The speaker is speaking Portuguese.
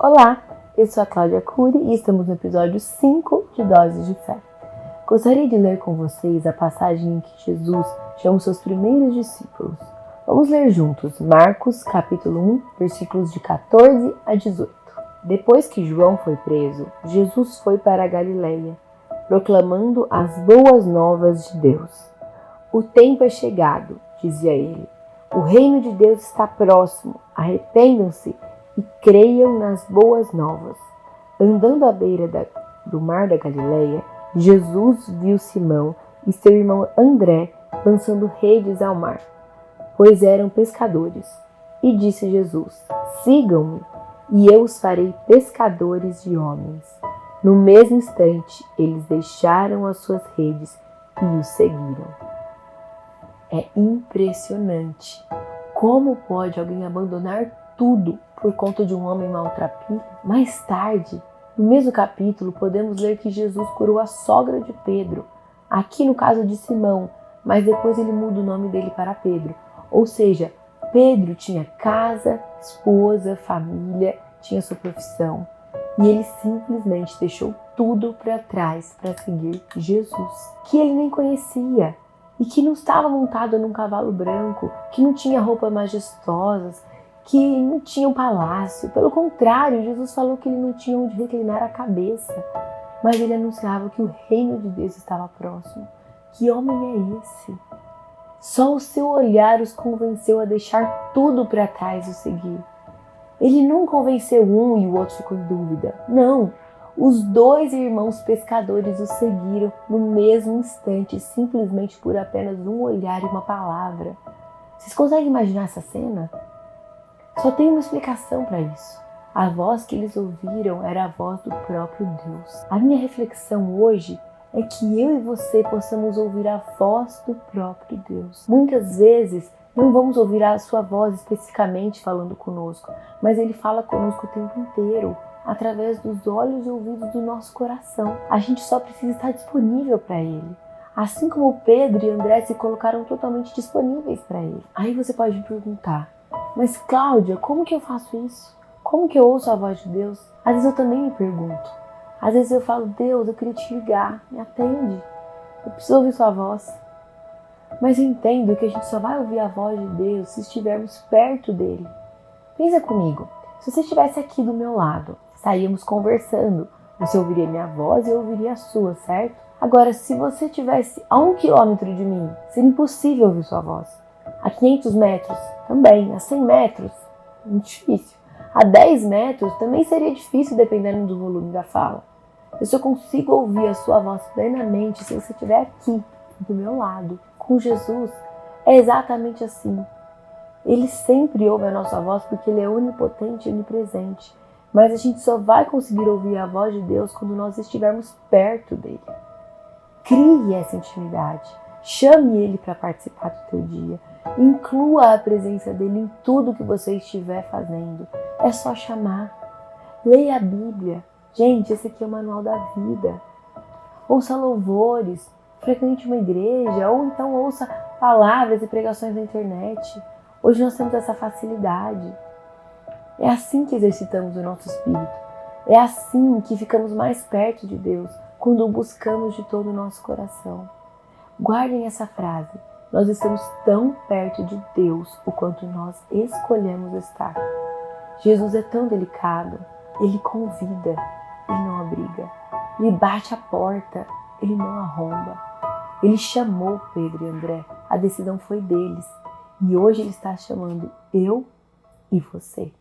Olá, eu sou a Cláudia Cury e estamos no episódio 5 de Doses de Fé. Gostaria de ler com vocês a passagem em que Jesus chama os seus primeiros discípulos. Vamos ler juntos Marcos capítulo 1, versículos de 14 a 18. Depois que João foi preso, Jesus foi para a Galileia, proclamando as boas novas de Deus. O tempo é chegado, dizia ele. O reino de Deus está próximo. Arrependam-se e creiam nas boas novas. Andando à beira do mar da Galileia, Jesus viu Simão e seu irmão André lançando redes ao mar, pois eram pescadores. E disse Jesus: sigam-me, e eu os farei pescadores de homens. No mesmo instante, eles deixaram as suas redes e o seguiram. É impressionante. Como pode alguém abandonar tudo por conta de um homem maltrapilho? Mais tarde, no mesmo capítulo, podemos ler que Jesus curou a sogra de Pedro. Aqui no caso de Simão, mas depois ele muda o nome dele para Pedro. Ou seja, Pedro tinha casa, esposa, família, tinha sua profissão. E ele simplesmente deixou tudo para trás para seguir Jesus, que ele nem conhecia. E que não estava montado num cavalo branco, que não tinha roupas majestosas, que não tinha um palácio. Pelo contrário, Jesus falou que ele não tinha onde reclinar a cabeça. Mas ele anunciava que o reino de Deus estava próximo. Que homem é esse? Só o seu olhar os convenceu a deixar tudo para trás e o seguir. Ele não convenceu um e o outro ficou em dúvida. Não. Os dois irmãos pescadores o seguiram no mesmo instante, simplesmente por apenas um olhar e uma palavra. Vocês conseguem imaginar essa cena? Só tem uma explicação para isso. A voz que eles ouviram era a voz do próprio Deus. A minha reflexão hoje é que eu e você possamos ouvir a voz do próprio Deus. Muitas vezes não vamos ouvir a sua voz especificamente falando conosco, mas Ele fala conosco o tempo inteiro, através dos olhos e ouvidos do nosso coração. A gente só precisa estar disponível para Ele. Assim como Pedro e André se colocaram totalmente disponíveis para Ele. Aí você pode me perguntar, mas Cláudia, como que eu faço isso? Como que eu ouço a voz de Deus? Às vezes eu também me pergunto. Às vezes eu falo, Deus, eu queria te ligar, me atende. Eu preciso ouvir sua voz. Mas eu entendo que a gente só vai ouvir a voz de Deus se estivermos perto dele. Pensa comigo, se você estivesse aqui do meu lado, estaríamos conversando, você ouviria minha voz e eu ouviria a sua, certo? Agora, se você estivesse a 1 quilômetro de mim, seria impossível ouvir sua voz. A 500 metros, também. A 100 metros, muito difícil. A 10 metros, também seria difícil, dependendo do volume da fala. Eu só consigo ouvir a sua voz plenamente se você estiver aqui, do meu lado. Com Jesus, é exatamente assim. Ele sempre ouve a nossa voz porque Ele é onipotente e onipresente. Mas a gente só vai conseguir ouvir a voz de Deus quando nós estivermos perto dele. Crie essa intimidade. Chame Ele para participar do teu dia. Inclua a presença dele em tudo que você estiver fazendo. É só chamar. Leia a Bíblia. Gente, esse aqui é o manual da vida. Ouça louvores. Frequente uma igreja. Ou então ouça palavras e pregações na internet. Hoje nós temos essa facilidade. É assim que exercitamos o nosso espírito. É assim que ficamos mais perto de Deus, quando o buscamos de todo o nosso coração. Guardem essa frase. Nós estamos tão perto de Deus o quanto nós escolhemos estar. Jesus é tão delicado. Ele convida, Ele não obriga. Ele bate a porta, Ele não arromba. Ele chamou Pedro e André. A decisão foi deles. E hoje Ele está chamando eu e você.